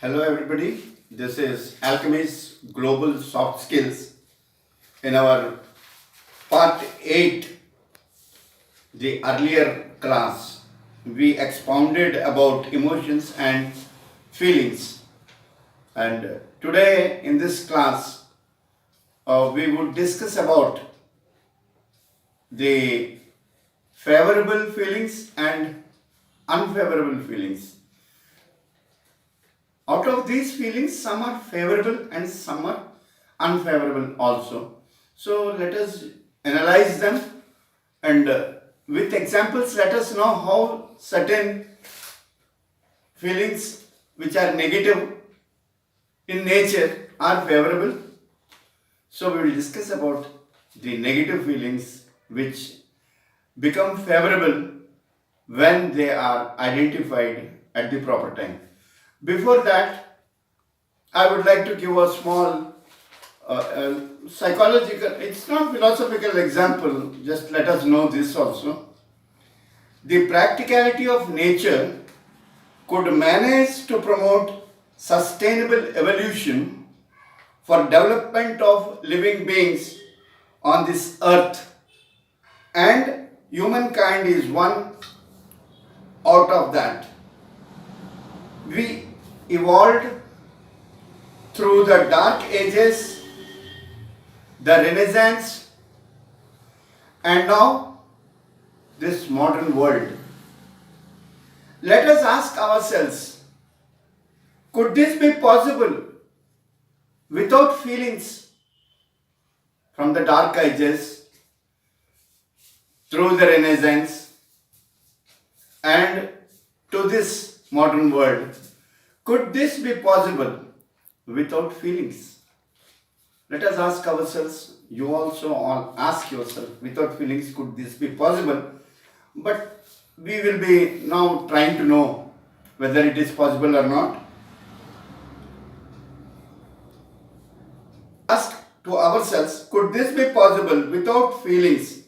Hello everybody, this is Alchemy'S Global Soft Skills. In our part 8, the earlier class, we expounded about emotions and feelings. And today in this class, we would discuss about the favorable feelings and unfavorable feelings. Out of these feelings, some are favorable and some are unfavorable also. So let us analyze them and with examples let us know how certain feelings which are negative in nature are favorable. So we will discuss about the negative feelings which become favorable when they are identified at the proper time. Before that, I would like to give a small psychological, it's not philosophical example, just let us know this also. The practicality of nature could manage to promote sustainable evolution for development of living beings on this earth, and humankind is one out of that. We evolved through the dark ages, the Renaissance, and now this modern world. Let us ask ourselves, could this be possible without feelings from the dark ages, through the Renaissance, and to this modern world? Could this be possible without feelings? Let us ask ourselves, you also all ask yourself, without feelings, could this be possible? But we will be now trying to know whether it is possible or not. Ask to ourselves, could this be possible without feelings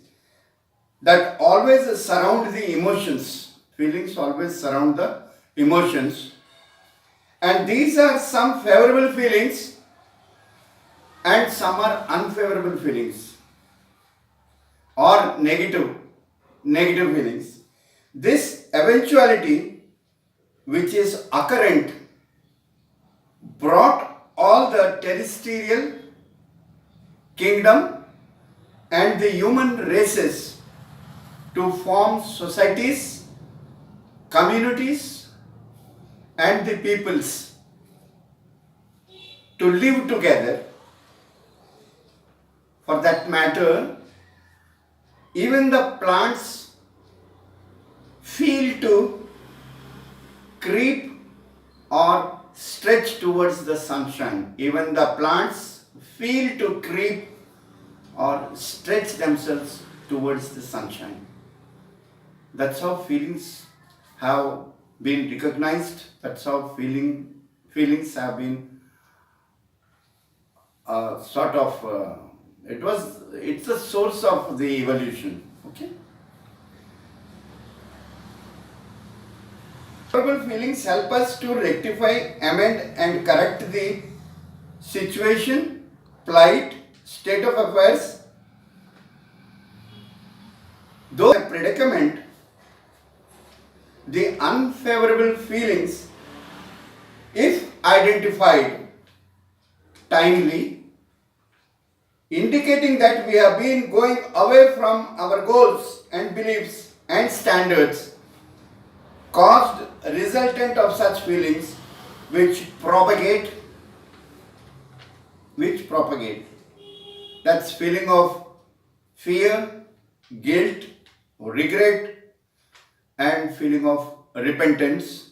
that always surround the emotions? Feelings always surround the emotions. And these are some favorable feelings and some are unfavorable feelings or negative feelings. This eventuality which is occurrent brought all the terrestrial kingdom and the human races to form societies, communities, and the peoples to live together. For that matter, even the plants feel to creep or stretch towards the sunshine. Even the plants feel to creep or stretch themselves towards the sunshine. That's how feelings have been recognized. That's how feelings have been it's a source of the evolution. Okay. Favorable feelings help us to rectify, amend, and correct the situation, plight, state of affairs. Though a predicament, the unfavorable feelings, if identified timely, indicating that we have been going away from our goals and beliefs and standards, caused resultant of such feelings which propagate. That's feeling of fear, guilt, regret, and feeling of repentance,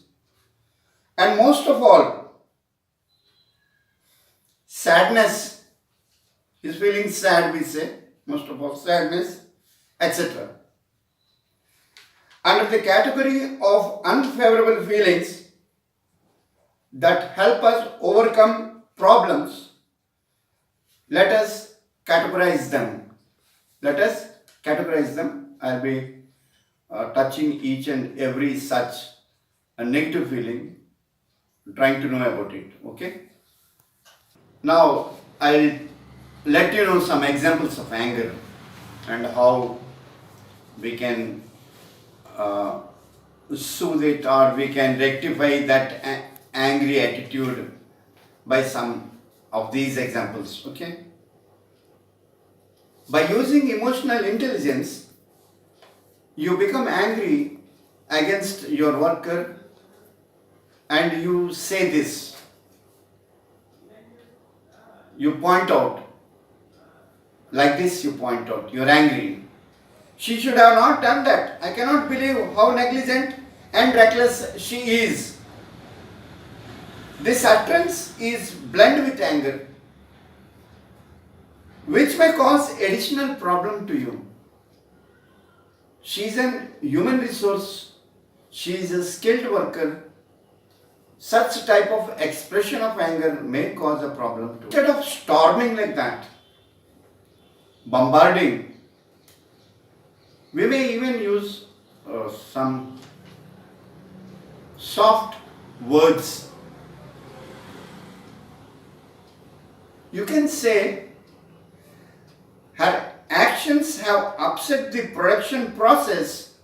and most of all, sadness. Is feeling sad, we say, most of all, sadness, etc. Under the category of unfavorable feelings that help us overcome problems, let us categorize them. I'll be touching each and every such a negative feeling. trying to know about it. Okay. Now I'll let you know some examples of anger and how we can uh, soothe it, or we can rectify that angry attitude by some of these examples. Okay. By using emotional intelligence, you become angry against your worker and you say this. You point out, like this you point out, you're angry. She should have not done that. I cannot believe how negligent and reckless she is. This utterance is blended with anger, which may cause additional problem to you. She is a human resource. She is a skilled worker. Such type of expression of anger may cause a problem too. Instead of storming like that, bombarding, we may even use some soft words. You can say, her actions have upset the production process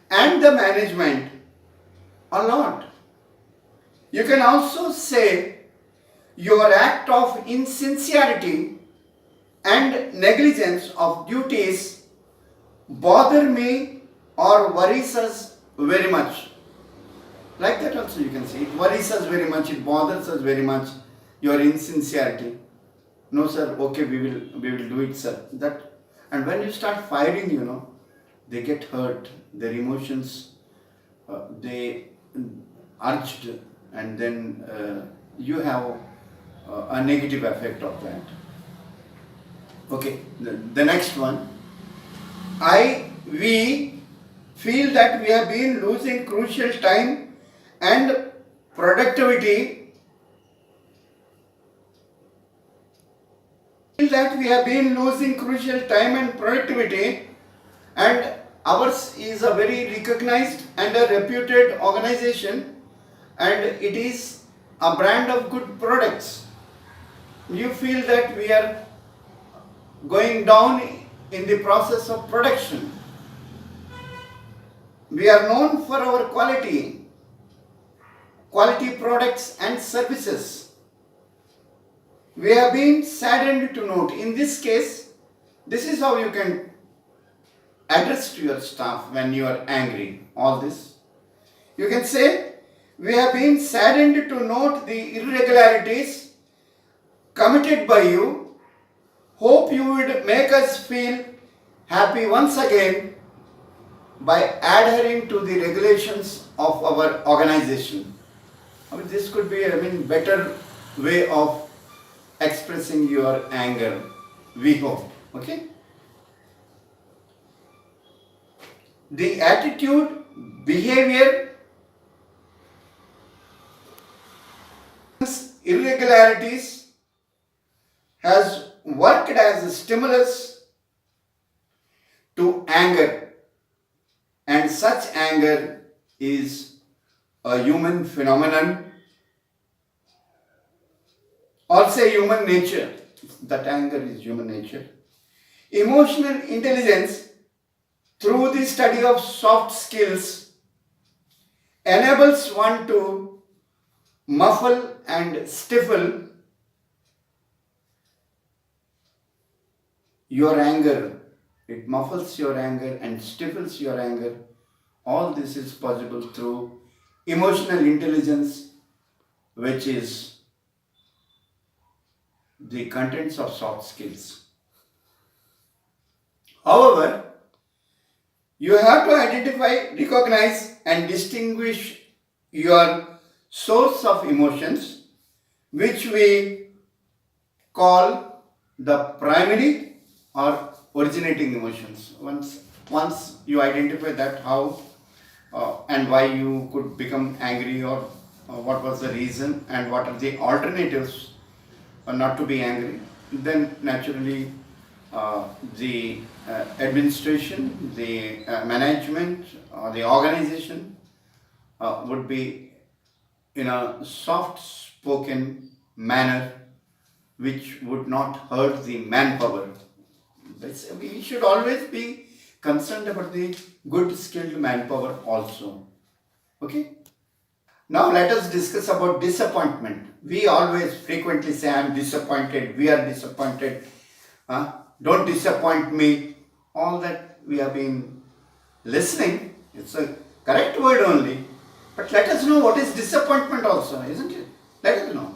and the management a lot. You can also say, your act of insincerity and negligence of duties bother me or worries us very much. Like that also you can say, it worries us very much, it bothers us very much, your insincerity. No sir, okay, we will do it sir. That, and when you start firing, they get hurt, their emotions, they urged, and then you have a negative effect of that. Okay, the next one. We feel that we have been losing crucial time and productivity. That we have been losing crucial time and productivity, and ours is a very recognized and a reputed organization, and it is a brand of good products. You feel that we are going down in the process of production. We are known for our quality products and services. We have been saddened to note. In this case, this is how you can address to your staff when you are angry. All this. You can say, we have been saddened to note the irregularities committed by you. Hope you would make us feel happy once again by adhering to the regulations of our organization. This could be better way of expressing your anger, we hope. Okay? The attitude, behavior, irregularities has worked as a stimulus to anger, and such anger is a human phenomenon, or say human nature. That anger is human nature. Emotional intelligence, through the study of soft skills, enables one to muffle and stifle your anger. It muffles your anger and stifles your anger. All this is possible through emotional intelligence, which is the contents of soft skills. However, you have to identify, recognize and distinguish your source of emotions, which we call the primary or originating emotions. Once you identify that, how and why you could become angry, or what was the reason and what are the alternatives not to be angry, then naturally the administration, the management or the organization would be in a soft spoken manner which would not hurt the manpower. We should always be concerned about the good skilled manpower also. Okay. Now let us discuss about disappointment. We always frequently say, I am disappointed, we are disappointed, don't disappoint me. All that we have been listening, it's a correct word only. But let us know what is disappointment also, isn't it? Let us know.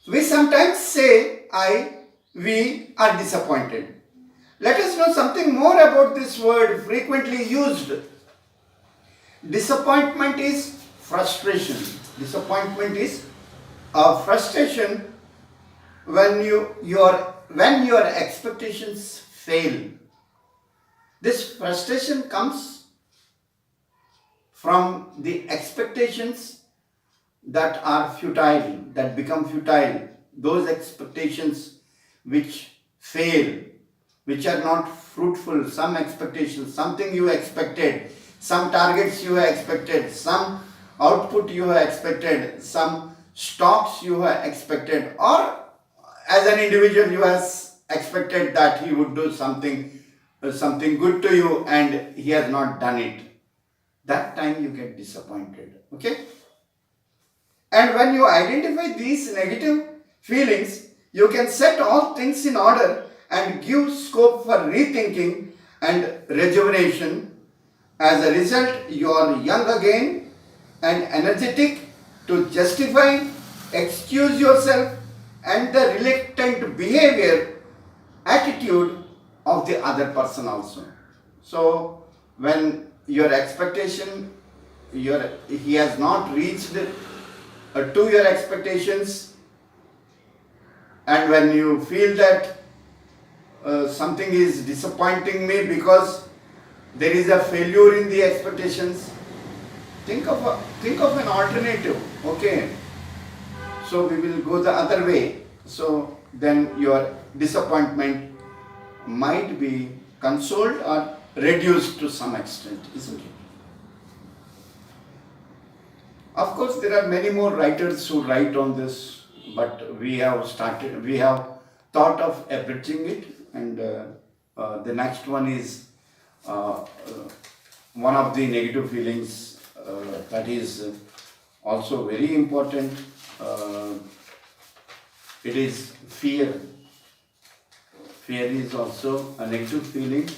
We sometimes say, we are disappointed. Let us know something more about this word frequently used. Disappointment is frustration. Disappointment is a frustration when your expectations fail. This frustration comes from the expectations that are futile, that become futile. Those expectations which fail, which are not fruitful. Some expectations, something you expected, some targets you have expected, some output you have expected, some stocks you have expected, or as an individual you have expected that he would do something good to you and he has not done it. That time you get disappointed. Okay? And when you identify these negative feelings, you can set all things in order and give scope for rethinking and rejuvenation. As a result, you are young again and energetic to justify, excuse yourself, and the reluctant behavior, attitude of the other person also. So, when your expectation, he has not reached to your expectations, and when you feel that something is disappointing me because there is a failure in the expectations, think of an alternative. Okay, so we will go the other way. So then your disappointment might be consoled or reduced to some extent, isn't it? Of course, there are many more writers who write on this, but we have thought of abridging it, and the next one is one of the negative feelings that is also very important. It is fear. Fear is also a negative feeling,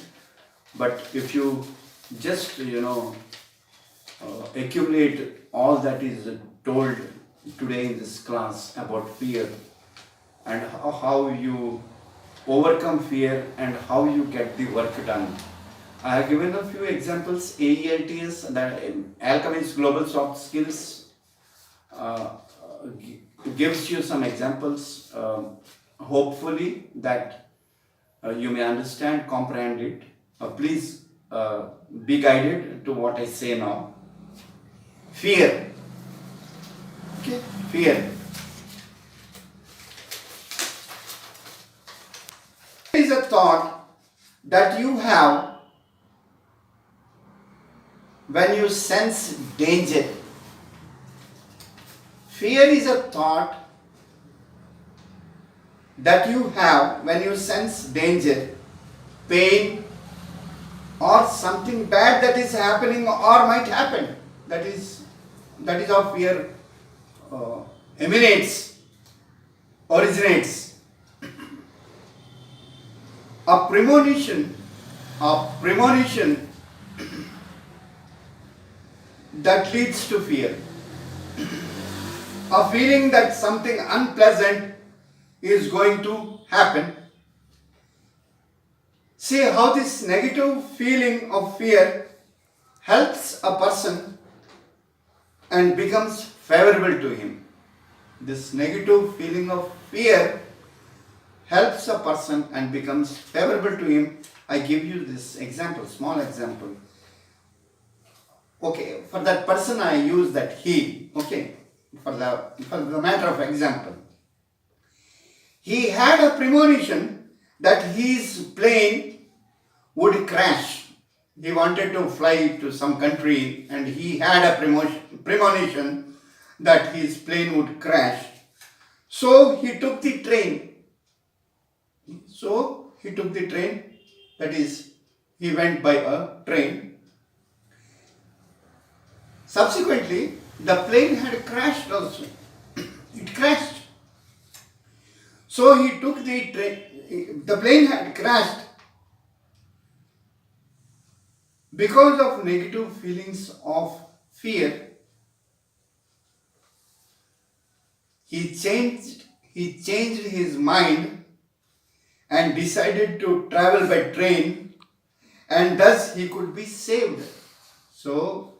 but if you just accumulate all that is told today in this class about fear and how you overcome fear and how you get the work done. I have given a few examples. AELTS, that Alchemy'S Global Soft Skills, gives you some examples. Hopefully that you may understand, comprehend it. Please be guided to what I say now. Fear. Okay, fear. It is a thought that you have when you sense danger. Fear is a thought that you have when you sense danger, pain, or something bad that is happening or might happen. That is how fear originates. A premonition that leads to fear. A feeling that something unpleasant is going to happen. See how this negative feeling of fear helps a person and becomes favorable to him. This negative feeling of fear helps a person and becomes favorable to him. I give you this example, small example. Okay, for that person I use that he. Okay, for the matter of example. He had a premonition that his plane would crash. He wanted to fly to some country and he had a premonition that his plane would crash. So he took the train. That is, he went by a train. Subsequently, the plane had crashed also. It crashed. So he took the train. The plane had crashed because of negative feelings of fear. He changed his mind and decided to travel by train, and thus he could be saved. So,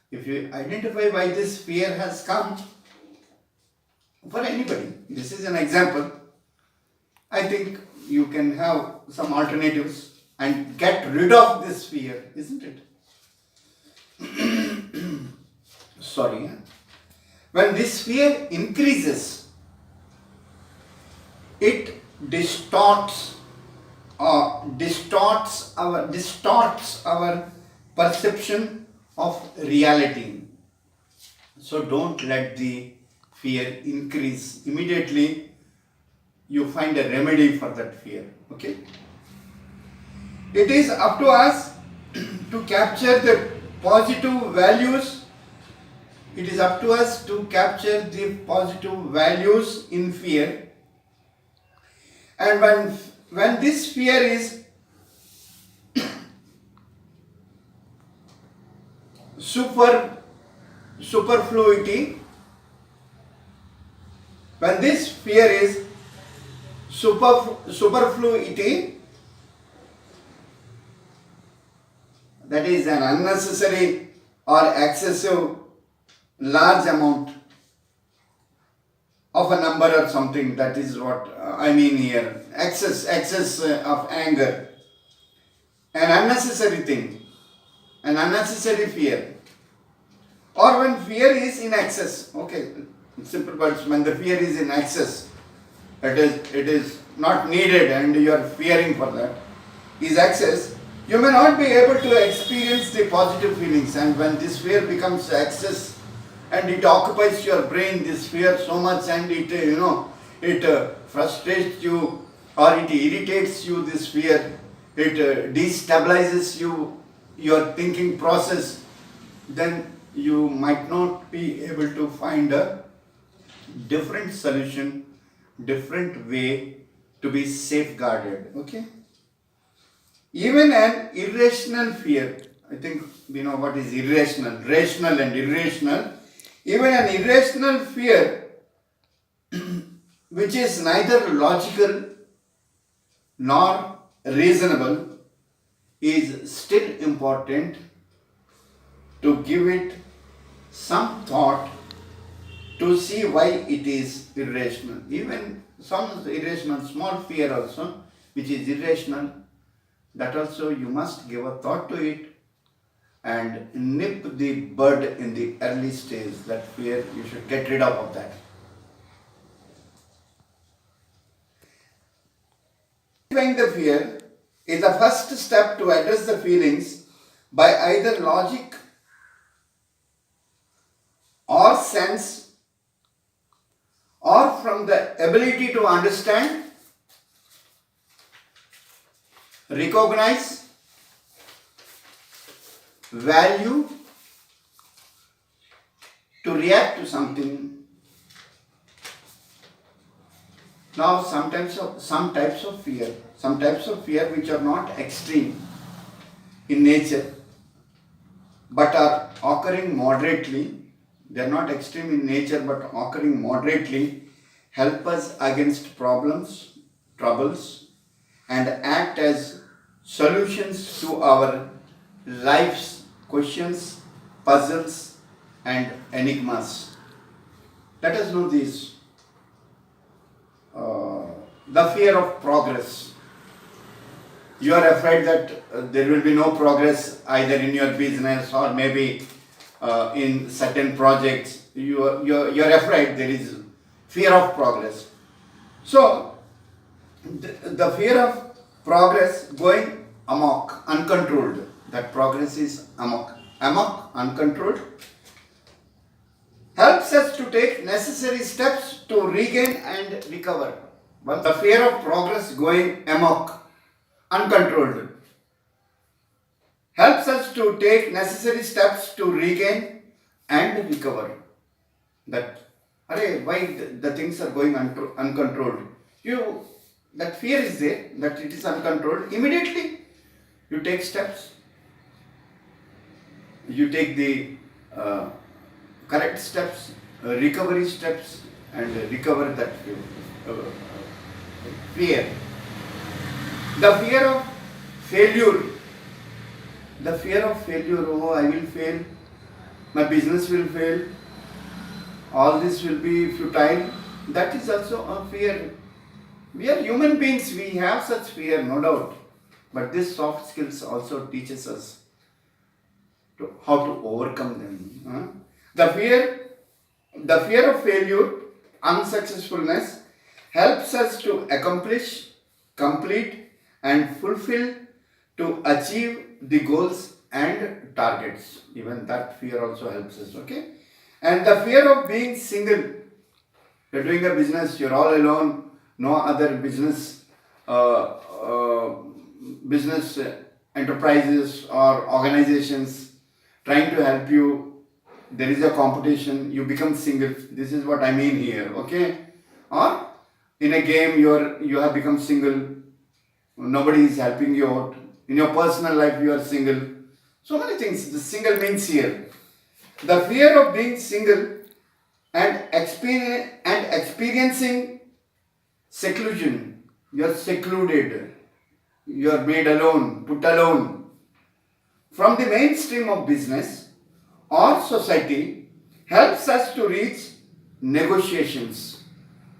if you identify why this fear has come for anybody, this is an example. I think you can have some alternatives and get rid of this fear, isn't it? Sorry. When this fear increases, it distorts our perception of reality. So don't let the fear increase. Immediately you find a remedy for that fear. Okay? It is up to us to capture the positive values. It is up to us to capture the positive values in fear. And when this fear is superfluity, when this fear is superfluity, that is an unnecessary or excessive large amount of a number or something, that is what I mean here. Excess of anger, an unnecessary thing, an unnecessary fear. Or when fear is in excess, okay, in simple words, when the fear is in excess, it is not needed and you are fearing for that, is excess, you may not be able to experience the positive feelings. And when this fear becomes excess and it occupies your brain, this fear so much, and it frustrates you or it irritates you, this fear, it destabilizes your thinking process, then you might not be able to find a different solution, different way to be safeguarded. Okay? Even an irrational fear, I think we know what is irrational, rational and irrational. Even an irrational fear, which is neither logical nor reasonable, is still important to give it some thought to see why it is irrational. Even some irrational, small fear also, which is irrational, that also you must give a thought to it and nip the bud in the early stage. That fear, you should get rid of that. Identifying the fear is the first step to address the feelings by either logic or sense, or from the ability to understand, recognize, value, to react to something. Now some types of fear which are not extreme in nature but are occurring moderately. They are not extreme in nature but occurring moderately, help us against problems, troubles, and act as solutions to our life's questions, puzzles, and enigmas. Let us know these. The fear of progress. You are afraid that there will be no progress either in your business or maybe in certain projects. You're afraid there is fear of progress. So, the fear of progress going amok, uncontrolled. That progress is amok, uncontrolled. take necessary steps to regain and recover. But the fear of progress going amok, uncontrolled, helps us to take necessary steps to regain and recover. That, why the things are going uncontrolled? That fear is there, that it is uncontrolled. Immediately, you take steps. You take the correct steps, recovery steps, and recover that fear. The fear of failure. The fear of failure, oh, I will fail, my business will fail, all this will be futile. That is also a fear. We are human beings, we have such fear, no doubt. But this soft skills also teaches us how to overcome them. The fear of failure, unsuccessfulness, helps us to accomplish, complete, and fulfill, to achieve the goals and targets. Even that fear also helps us, okay? And the fear of being single. You're doing a business, you're all alone, no other business enterprises or organizations trying to help you. There is a competition, you become single. This is what I mean here, okay? Or in a game you have become single, nobody is helping you out. In your personal life you are single. So many things the single means here. The fear of being single and experiencing seclusion. You are secluded. You are made alone, put alone from the mainstream of business or society, helps us to reach negotiations.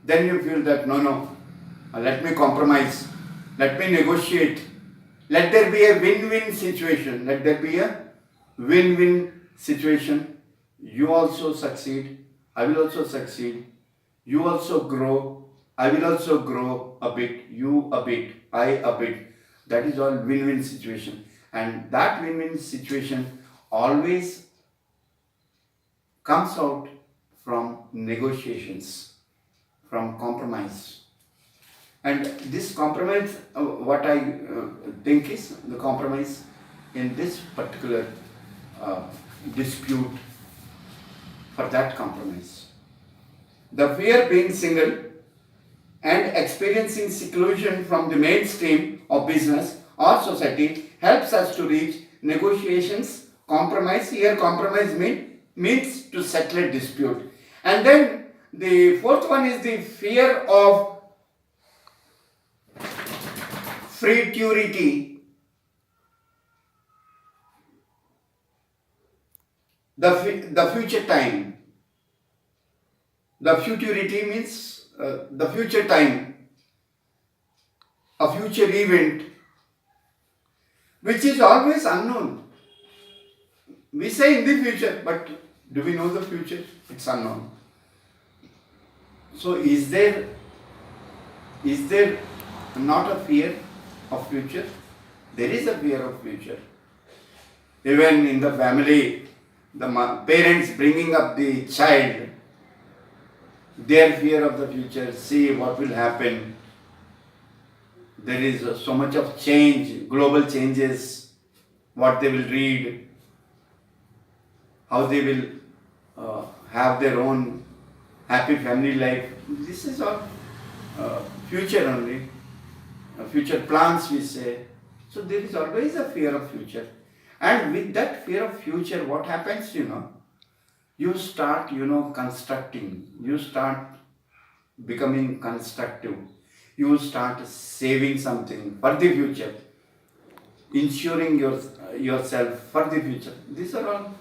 Then you feel that no, let me compromise, let me negotiate, let there be a win-win situation, let there be a win-win situation. You also succeed, I will also succeed, you also grow, I will also grow a bit, you a bit, I a bit. That is all win-win situation. And that win-win situation always comes out from negotiations, from compromise. And this compromise, what I think is the compromise in this particular dispute, for that compromise. The fear being single and experiencing seclusion from the mainstream of business or society helps us to reach negotiations, compromise. Here compromise means to settle a dispute. And then the fourth one is the fear of futurity. The future time. The futurity means the future time, a future event which is always unknown. We say in the future, but do we know the future? It's unknown. So is there not a fear of future? There is a fear of future. Even in the family, the parents bringing up the child, their fear of the future, see what will happen. There is so much of change, global changes, what they will read, how they will have their own happy family life. This is all future only, future plans we say. So there is always a fear of future. And with that fear of future, what happens, you start, constructing, you start becoming constructive, you start saving something for the future, ensuring yourself for the future. These are all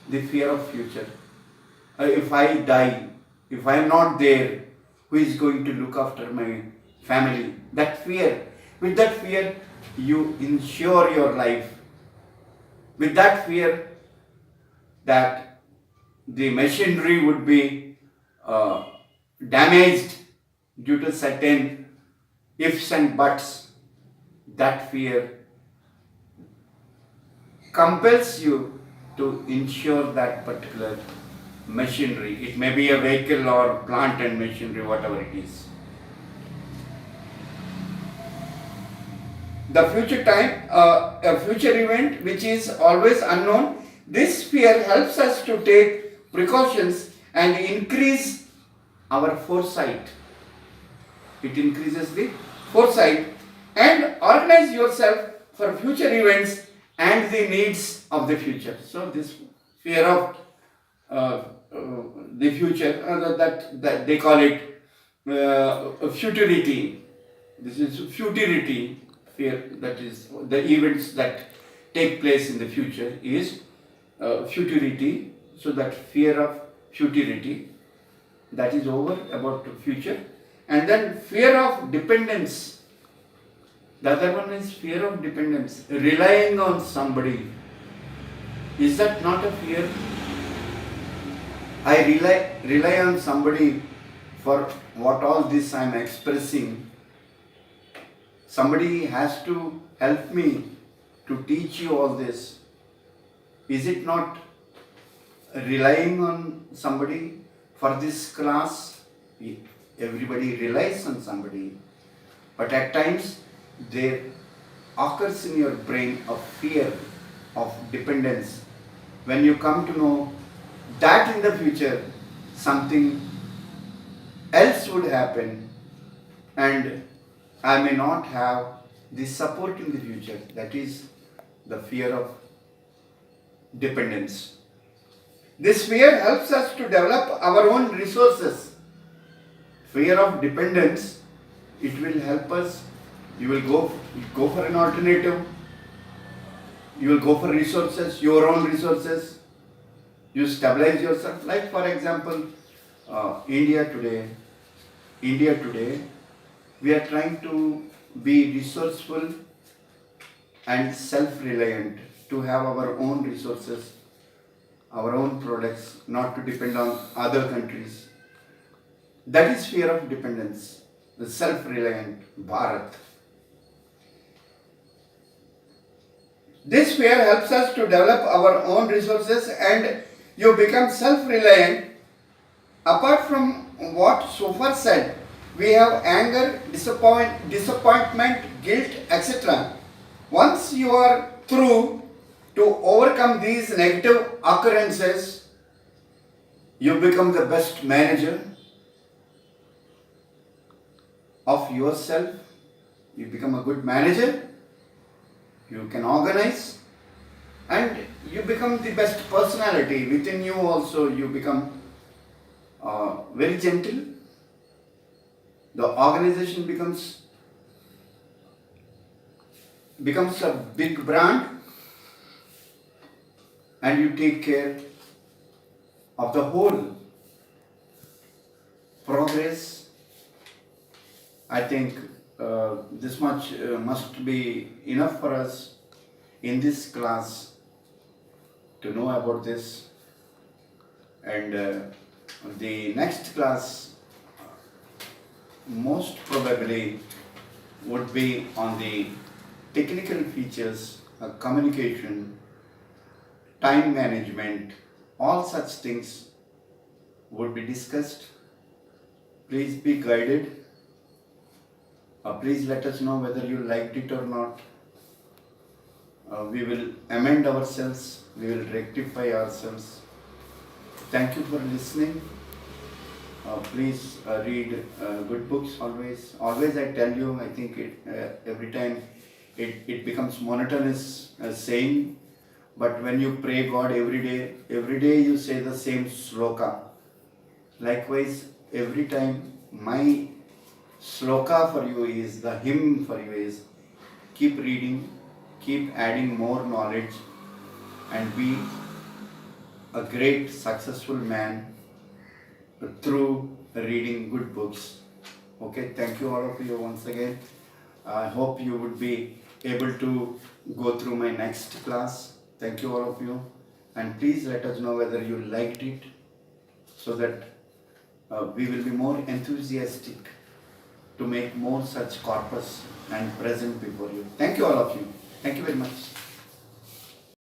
the fear of future. If I die, if I am not there, who is going to look after my family? That fear. With that fear, you insure your life. With that fear that the machinery would be damaged due to certain ifs and buts, that fear compels you to insure that particular machinery. It may be a vehicle or plant and machinery, whatever it is. The future time, a future event which is always unknown. This fear helps us to take precautions and increase our foresight. It increases the foresight and organize yourself for future events and the needs of the future. So this fear of the future, that they call it futurity. This is futurity fear, that is the events that take place in the future is futurity. So that fear of futurity, that is over about the future. And then fear of dependence. The other one is fear of dependence, relying on somebody. Is that not a fear? I rely on somebody for what all this I am expressing. Somebody has to help me to teach you all this. Is it not relying on somebody for this class? Everybody relies on somebody, but at times there occurs in your brain a fear of dependence when you come to know that in the future something else would happen and I may not have this support in the future. That is the fear of dependence. This fear helps us to develop our own resources. Fear of dependence, it will help us. You will go for an alternative. You will go for resources, your own resources. You stabilize yourself. Like for example, India today, we are trying to be resourceful and self-reliant, to have our own resources, our own products, not to depend on other countries. That is fear of dependence, the self-reliant Bharat. This fear helps us to develop our own resources and you become self-reliant. Apart from what so far said, we have anger, disappointment, guilt, etc. Once you are through to overcome these negative occurrences, you become the best manager of yourself. You become a good manager. You can organize and you become the best personality. Within you also you become very gentle. The organization becomes a big brand and you take care of the whole progress. I think this much must be enough for us in this class to know about this, and the next class most probably would be on the technical features, communication, time management, all such things would be discussed. Please be guided. Please let us know whether you liked it or not. We will amend ourselves, we will rectify ourselves. Thank you for listening. Please read good books always. Always I tell you, I think every time it becomes monotonous saying, but when you pray God every day you say the same sloka. Likewise, every time my sloka for you is, the hymn for you is, keep reading, keep adding more knowledge and be a great successful man through reading good books. Okay, thank you all of you once again. I hope you would be able to go through my next class. Thank you all of you, and please let us know whether you liked it, so that we will be more enthusiastic to make more such corpus and present before you. Thank you all of you. Thank you very much.